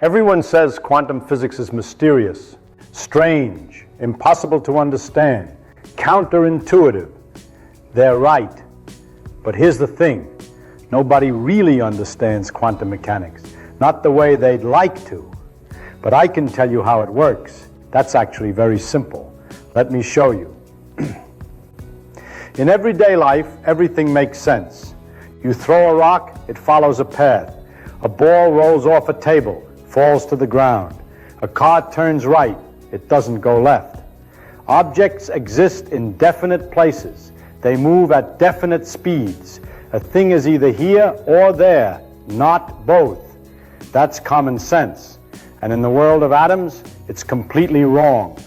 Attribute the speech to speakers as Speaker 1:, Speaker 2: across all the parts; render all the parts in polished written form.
Speaker 1: Everyone says quantum physics is mysterious, strange, impossible to understand, counterintuitive. They're right. But here's the thing. Nobody really understands quantum mechanics. Not the way they'd like to. But I can tell you how it works. That's actually very simple. Let me show you. In everyday life, everything makes sense. You throw a rock, it follows a path. A ball rolls off a table, falls to the ground. A car turns right, it doesn't go left. Objects exist in definite places. They move at definite speeds. A thing is either here or there, not both. That's common sense. And in the world of atoms, it's completely wrong.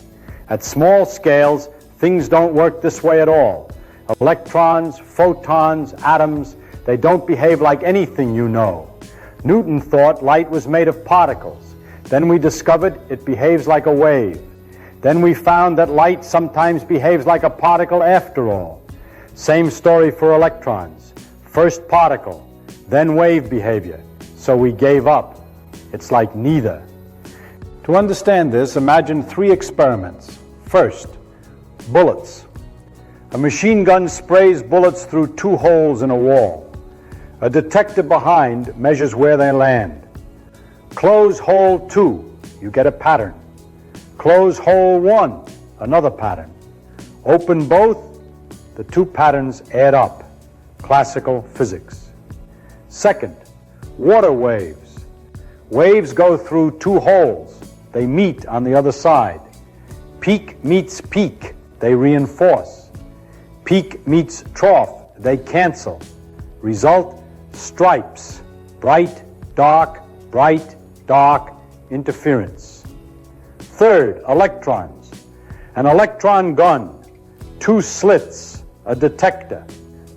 Speaker 1: At small scales, things don't work this way at all. Electrons, photons, atoms, they don't behave like anything you know. Newton thought light was made of particles. Then we discovered it behaves like a wave. Then we found that light sometimes behaves like a particle after all. Same story for electrons. First particle, then wave behavior. So we gave up. It's like neither. To understand this, imagine 3 experiments. First, bullets. A machine gun sprays bullets through 2 holes in a wall. A detector behind measures where they land. Close hole 2, you get a pattern. Close hole 1, another pattern. Open both, the 2 patterns add up. Classical physics. Second, water waves. Waves go through 2 holes. They meet on the other side. Peak meets peak, they reinforce. Peak meets trough, they cancel. Result, stripes. Bright, dark, interference. Third, electrons. An electron gun, 2 slits, a detector.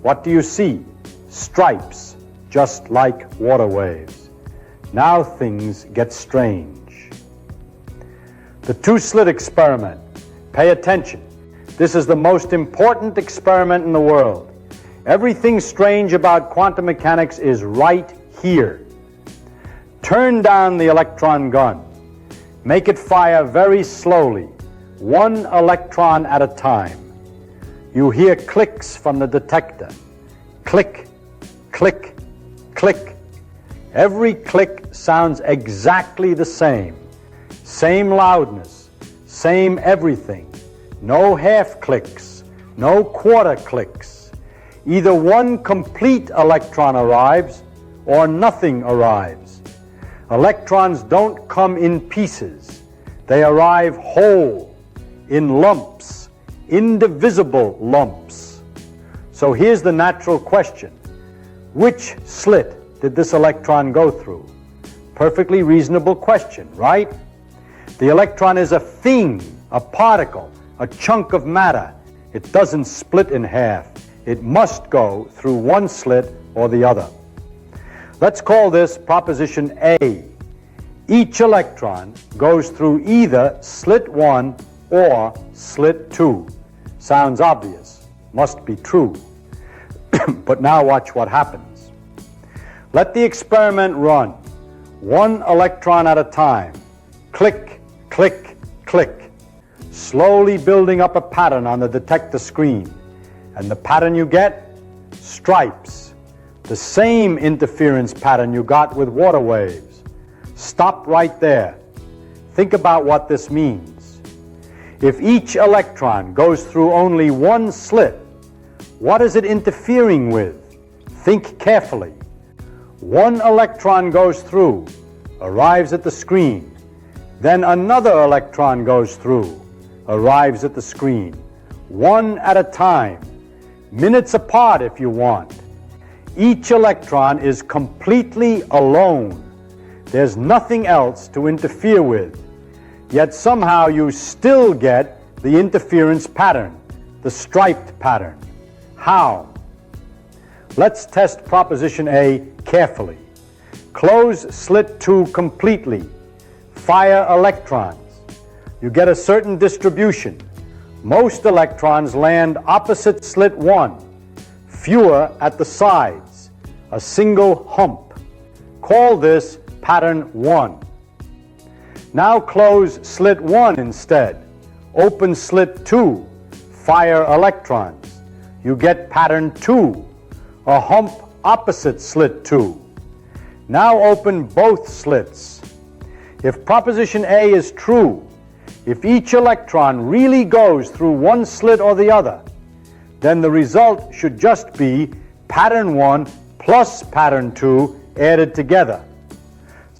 Speaker 1: What do you see? Stripes, just like water waves. Now things get strange. The 2-slit experiment. Pay attention. This is the most important experiment in the world. Everything strange about quantum mechanics is right here. Turn down the electron gun. Make it fire very slowly, 1 electron at a time. You hear clicks from the detector. Click, click, click. Every click sounds exactly the same. Same loudness, same everything. No half clicks, no quarter clicks. Either 1 complete electron arrives or nothing arrives. Electrons don't come in pieces. They arrive whole, in lumps, indivisible lumps. So here's the natural question. Which slit did this electron go through? Perfectly reasonable question, right? The electron is a thing, a particle, a chunk of matter. It doesn't split in half. It must go through 1 slit or the other. Let's call this proposition A. Each electron goes through either slit 1 or slit 2. Sounds obvious. Must be true. But now watch what happens. Let the experiment run. 1 electron at a time. Click, click, click. Slowly building up a pattern on the detector screen. And the pattern you get? Stripes. The same interference pattern you got with water waves. Stop right there. Think about what this means. If each electron goes through only 1 slit, what is it interfering with? Think carefully. 1 electron goes through, arrives at the screen. Then another electron goes through, arrives at the screen. 1 at a time. Minutes apart if you want. Each electron is completely alone. There's nothing else to interfere with. Yet somehow you still get the interference pattern, the striped pattern. How? Let's test proposition A carefully. Close slit 2 completely. Fire electrons. You get a certain distribution. Most electrons land opposite slit 1, fewer at the sides, a single hump. Call this pattern 1. Now close slit 1 instead. Open slit 2. Fire electrons. You get pattern 2, a hump opposite slit 2. Now open both slits. If proposition A is true, if each electron really goes through one slit or the other, then the result should just be pattern 1 plus pattern 2 added together.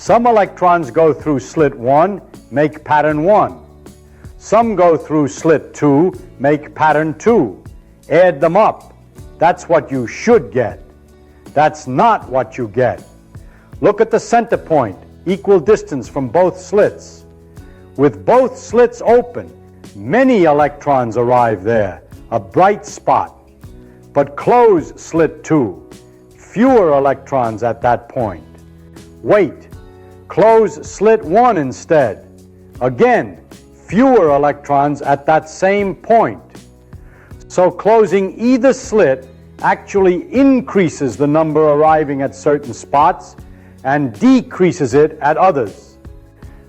Speaker 1: Some electrons go through slit 1, make pattern 1. Some go through slit 2, make pattern 2. Add them up. That's what you should get. That's not what you get. Look at the center point, equal distance from both slits. With both slits open, many electrons arrive there, a bright spot. But close slit 2, fewer electrons at that point. Wait, close slit 1 instead. Again, fewer electrons at that same point. So closing either slit actually increases the number arriving at certain spots and decreases it at others.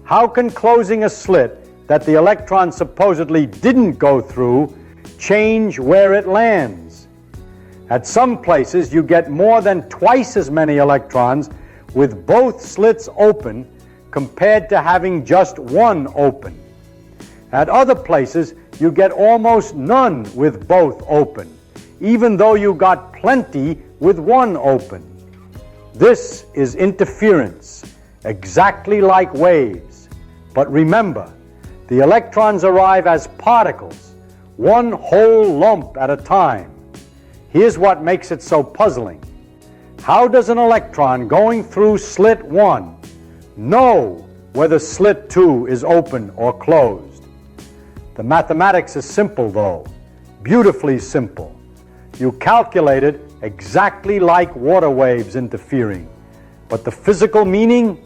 Speaker 1: How can closing a slit that the electron supposedly didn't go through change where it lands? At some places you get more than twice as many electrons with both slits open compared to having just one open. At other places you get almost none with both open, even though you got plenty with one open. This is interference, exactly like waves. But remember, the electrons arrive as particles, one whole lump at a time. Here's what makes it so puzzling. How does an electron going through slit 1 know whether slit 2 is open or closed? The mathematics is simple though, beautifully simple. You calculate it exactly like water waves interfering. But the physical meaning,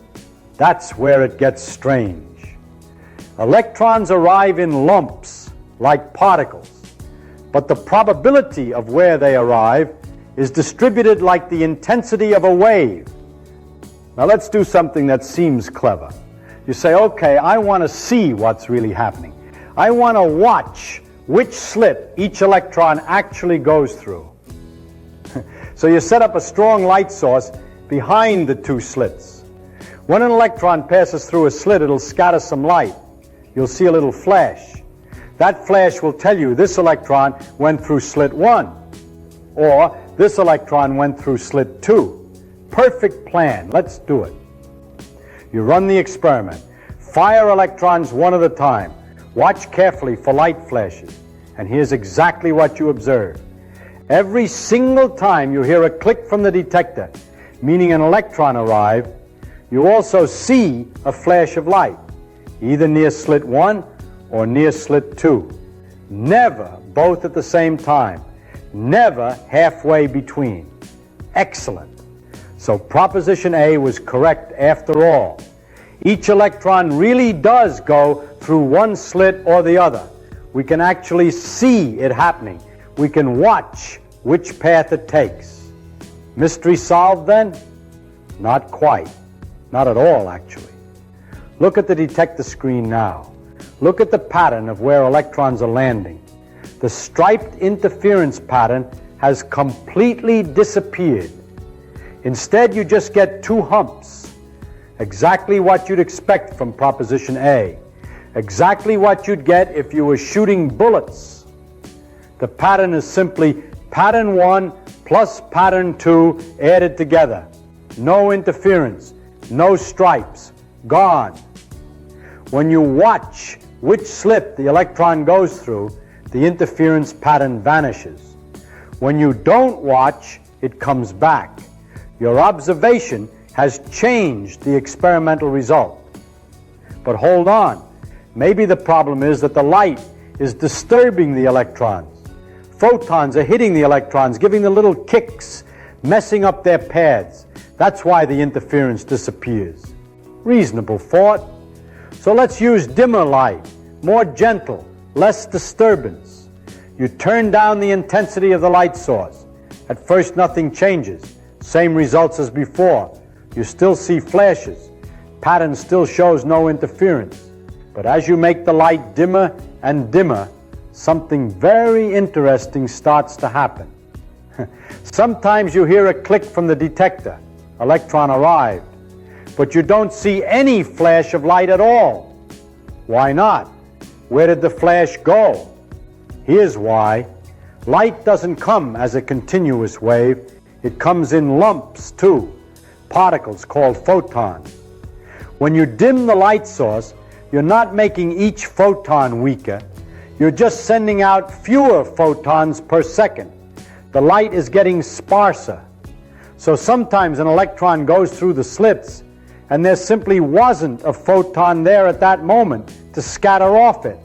Speaker 1: that's where it gets strange. Electrons arrive in lumps, like particles, but the probability of where they arrive is distributed like the intensity of a wave. Now let's do something that seems clever. You say, okay, I want to see what's really happening. I want to watch which slit each electron actually goes through. So you set up a strong light source behind the two slits. When an electron passes through a slit, it'll scatter some light. You'll see a little flash. That flash will tell you this electron went through slit 1, or this electron went through slit 2. Perfect plan. Let's do it. You run the experiment. Fire electrons one at a time. Watch carefully for light flashes. And here's exactly what you observe. Every single time you hear a click from the detector, meaning an electron arrived, you also see a flash of light, either near slit 1 or near slit 2. Never both at the same time. Never halfway between. Excellent. So proposition A was correct after all. Each electron really does go through one slit or the other. We can actually see it happening. We can watch which path it takes. Mystery solved then? Not quite. Not at all, actually. Look at the detector screen now. Look at the pattern of where electrons are landing. The striped interference pattern has completely disappeared. Instead, you just get two humps. Exactly what you'd expect from proposition A. Exactly what you'd get if you were shooting bullets. The pattern is simply pattern 1 plus pattern 2 added together. No interference, no stripes, gone. When you watch which slit the electron goes through, the interference pattern vanishes. When you don't watch, it comes back. Your observation has changed the experimental result. But hold on. Maybe the problem is that the light is disturbing the electrons. Photons are hitting the electrons, giving the little kicks, messing up their paths. That's why the interference disappears. Reasonable thought. So let's use dimmer light, more gentle, less disturbance. You turn down the intensity of the light source. At first nothing changes. Same results as before. You still see flashes. pattern still shows no interference. But as you make the light dimmer and dimmer, something very interesting starts to happen. Sometimes you hear a click from the detector, electron arrived, but you don't see any flash of light at all. Why not? Where did the flash go? Here's why. Light doesn't come as a continuous wave. It comes in lumps too, particles called photons. When you dim the light source, you're not making each photon weaker. You're just sending out fewer photons per second. The light is getting sparser. So sometimes an electron goes through the slits and there simply wasn't a photon there at that moment to scatter off it.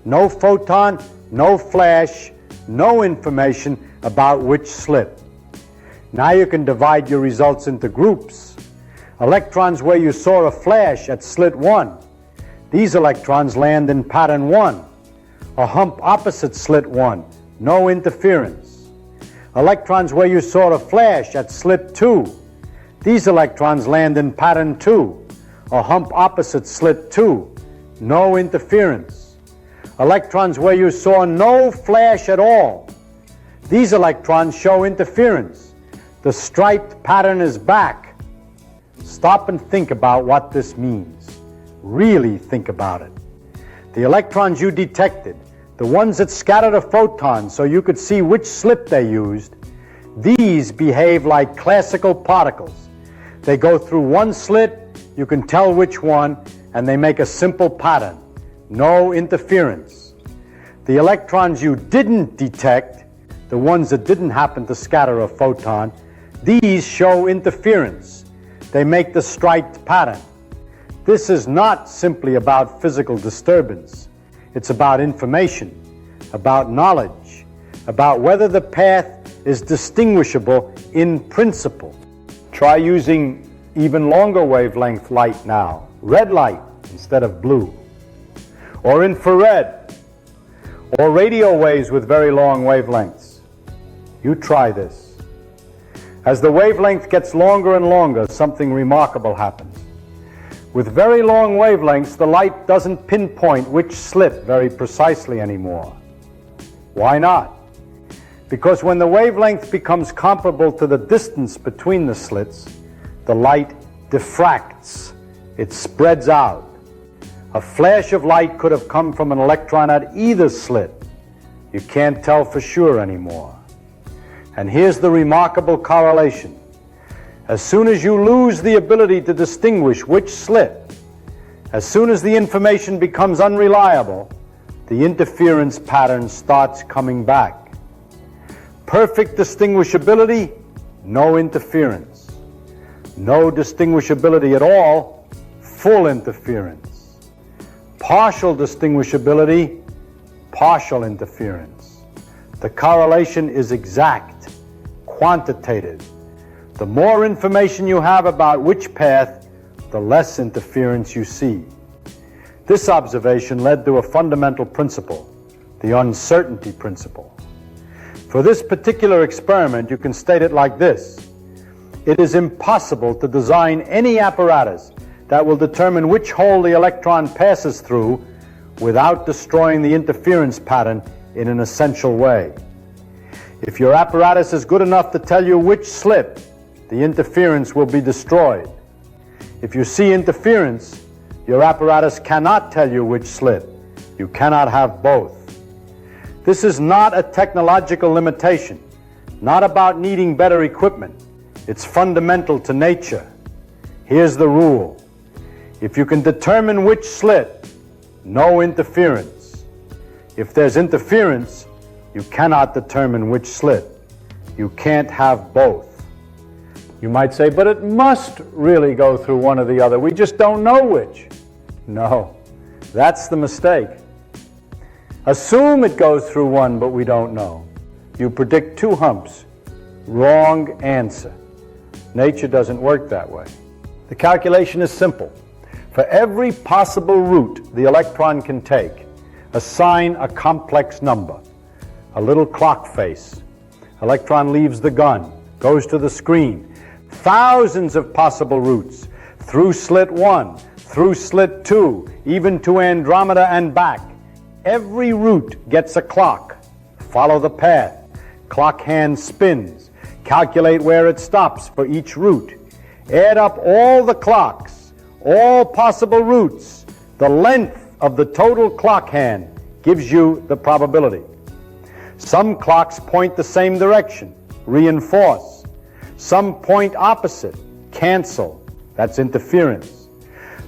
Speaker 1: No photon, no flash, no information about which slit. Now you can divide your results into groups. Electrons where you saw a flash at slit 1. These electrons land in pattern 1. A hump opposite slit 1, no interference. Electrons where you saw a flash at slit 2. These electrons land in pattern 2. A hump opposite slit 2, no interference. Electrons where you saw no flash at all. These electrons show interference. The striped pattern is back. Stop and think about what this means. Really think about it. The electrons you detected, the ones that scattered a photon so you could see which slit they used, these behave like classical particles. They go through one slit, you can tell which one, and they make a simple pattern. No interference. The electrons you didn't detect, the ones that didn't happen to scatter a photon, these show interference. They make the striped pattern. This is not simply about physical disturbance. It's about information, about knowledge, about whether the path is distinguishable in principle. Try using even longer wavelength light now, red light instead of blue, or infrared, or radio waves with very long wavelengths. You try this. As the wavelength gets longer and longer, something remarkable happens. With very long wavelengths, the light doesn't pinpoint which slit very precisely anymore. Why not? Because when the wavelength becomes comparable to the distance between the slits, the light diffracts. It spreads out. A flash of light could have come from an electron at either slit. You can't tell for sure anymore. And here's the remarkable correlation. As soon as you lose the ability to distinguish which slit, as soon as the information becomes unreliable, the interference pattern starts coming back. Perfect distinguishability, no interference. No distinguishability at all, full interference. Partial distinguishability, partial interference. The correlation is exact, quantitative. The more information you have about which path, the less interference you see. This observation led to a fundamental principle, the uncertainty principle. For this particular experiment, you can state it like this. It is impossible to design any apparatus that will determine which hole the electron passes through without destroying the interference pattern in an essential way. If your apparatus is good enough to tell you which slit, the interference will be destroyed. If you see interference, your apparatus cannot tell you which slit. You cannot have both. This is not a technological limitation, not about needing better equipment. It's fundamental to nature. Here's the rule. If you can determine which slit, no interference. If there's interference, you cannot determine which slit. You can't have both. You might say, but it must really go through one or the other. We just don't know which. No, that's the mistake. Assume it goes through one, but we don't know. You predict two humps. Wrong answer. Nature doesn't work that way. The calculation is simple. For every possible route the electron can take, assign a complex number. A little clock face. Electron leaves the gun, goes to the screen. Thousands of possible routes. through slit 1, through slit 2, even to Andromeda and back. Every route gets a clock. Follow the path. Clock hand spins. Calculate where it stops for each route. Add up all the clocks, all possible routes. The length of the total clock hand gives you the probability. Some clocks point the same direction, reinforce. Some point opposite, cancel. That's interference.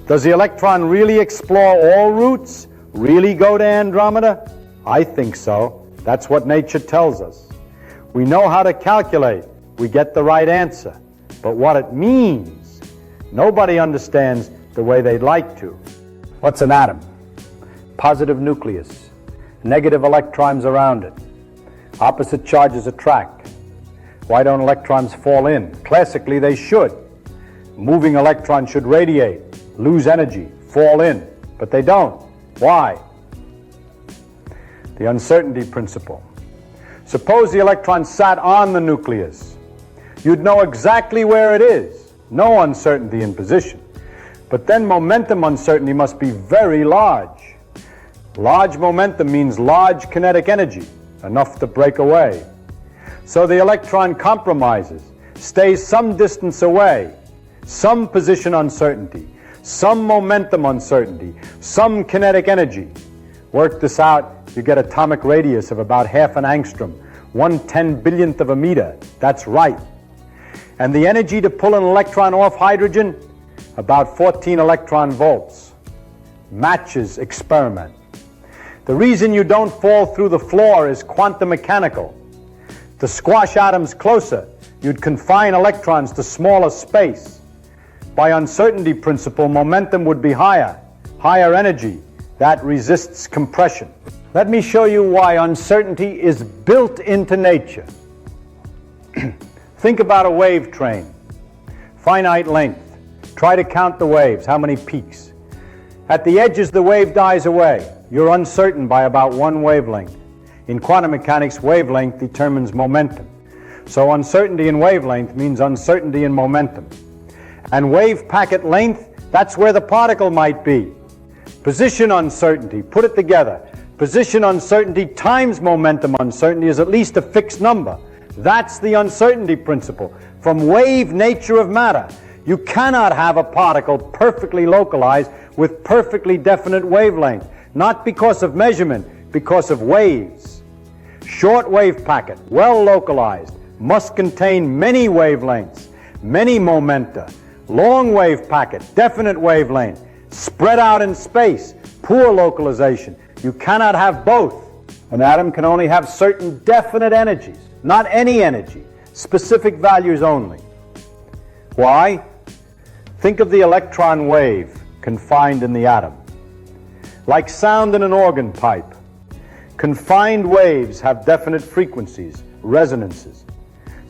Speaker 1: Does the electron really explore all routes? Really go to Andromeda? I think so. That's what nature tells us. We know how to calculate. We get the right answer. But what it means, nobody understands the way they'd like to. What's an atom? Positive nucleus, negative electrons around it. Opposite charges attract. Why don't electrons fall in? Classically, they should. Moving electrons should radiate, lose energy, fall in, but they don't. Why? The uncertainty principle. Suppose the electron sat on the nucleus. You'd know exactly where it is. No uncertainty in position. But then momentum uncertainty must be very large. Large momentum means large kinetic energy, enough to break away. So the electron compromises, stays some distance away, some position uncertainty, some momentum uncertainty, some kinetic energy. Work this out, you get atomic radius of about half an angstrom, 1/10,000,000th of a meter. That's right. And the energy to pull an electron off hydrogen, about 14 electron volts. Matches experiment. The reason you don't fall through the floor is quantum mechanical. To squash atoms closer, you'd confine electrons to smaller space. By uncertainty principle, momentum would be higher energy. That resists compression. Let me show you why uncertainty is built into nature. Think about a wave train. Finite length. Try to count the waves, how many peaks. At the edges, the wave dies away. You're uncertain by about one wavelength. In quantum mechanics, wavelength determines momentum. So uncertainty in wavelength means uncertainty in momentum. And wave packet length, that's where the particle might be. Position uncertainty, put it together. Position uncertainty times momentum uncertainty is at least a fixed number. That's the uncertainty principle. From wave nature of matter, you cannot have a particle perfectly localized with perfectly definite wavelength. Not because of measurement, because of waves. Short wave packet, well localized, must contain many wavelengths, many momenta. Long wave packet, definite wavelength, spread out in space, poor localization. You cannot have both. An atom can only have certain definite energies, not any energy, specific values only. Why? Think of the electron wave confined in the atom. Like sound in an organ pipe. Confined waves have definite frequencies, resonances.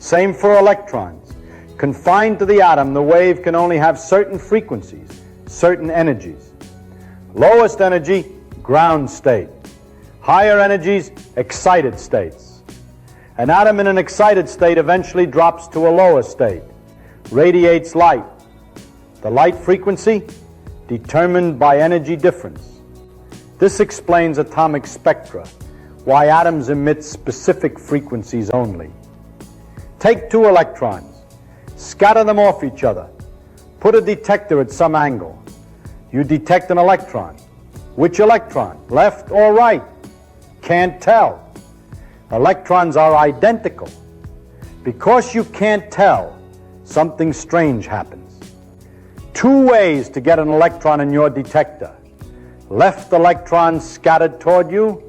Speaker 1: Same for electrons. Confined to the atom, the wave can only have certain frequencies, certain energies. Lowest energy, ground state. Higher energies, excited states. An atom in an excited state eventually drops to a lower state, radiates light. The light frequency, determined by energy difference. This explains atomic spectra, why atoms emit specific frequencies only. Take two electrons, scatter them off each other, put a detector at some angle. You detect an electron. Which electron, left or right? Can't tell. Electrons are identical. Because you can't tell, something strange happens. Two ways to get an electron in your detector. Left electrons scattered toward you,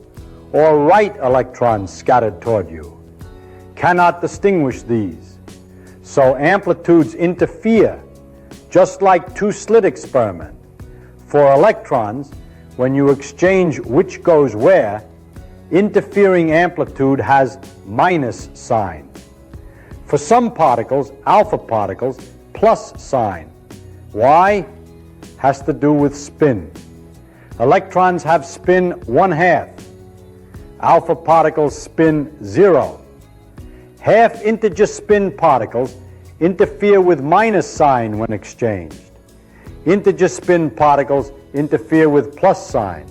Speaker 1: or right electrons scattered toward you. Cannot distinguish these. So amplitudes interfere, just like two-slit experiment. For electrons, when you exchange which goes where, interfering amplitude has minus sign. For some particles, alpha particles, plus sign. Why? Has to do with spin. Electrons have spin 1/2. Alpha particles spin 0. Half integer spin particles interfere with minus sign when exchanged. Integer spin particles interfere with plus sign.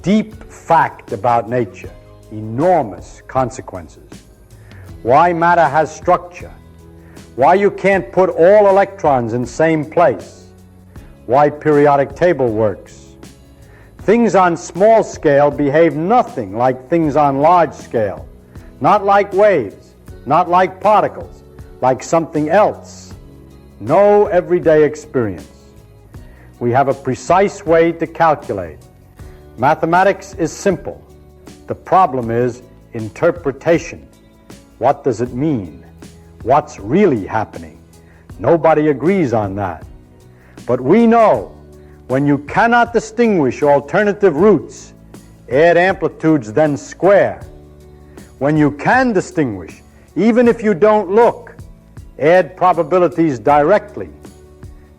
Speaker 1: Deep fact about nature. Enormous consequences. Why matter has structure. Why you can't put all electrons in same place. Why periodic table works. Things on small scale behave nothing like things on large scale. Not like waves, not like particles, like something else. No everyday experience. We have a precise way to calculate. Mathematics is simple. The problem is interpretation. What does it mean? What's really happening? Nobody agrees on that. But we know when you cannot distinguish alternative roots, add amplitudes then square. When you can distinguish, even if you don't look, add probabilities directly.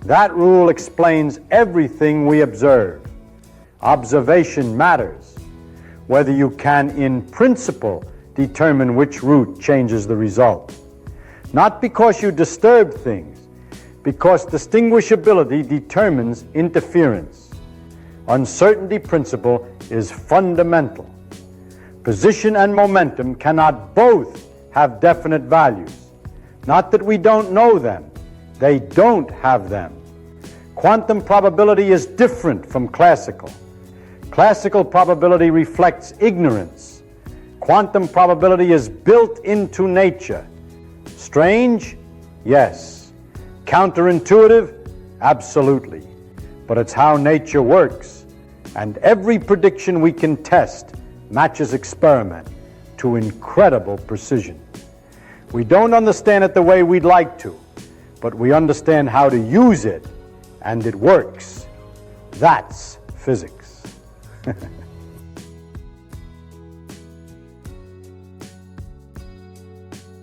Speaker 1: That rule explains everything we observe. Observation matters. Whether you can, in principle, determine which root changes the result. Not because you disturb things, because distinguishability determines interference. Uncertainty principle is fundamental. Position and momentum cannot both have definite values. Not that we don't know them, they don't have them. Quantum probability is different from classical. Classical probability reflects ignorance. Quantum probability is built into nature. Strange? Yes. Counterintuitive? Absolutely. But it's how nature works, and every prediction we can test matches experiment to incredible precision. We don't understand it the way we'd like to, but we understand how to use it, and it works. That's physics.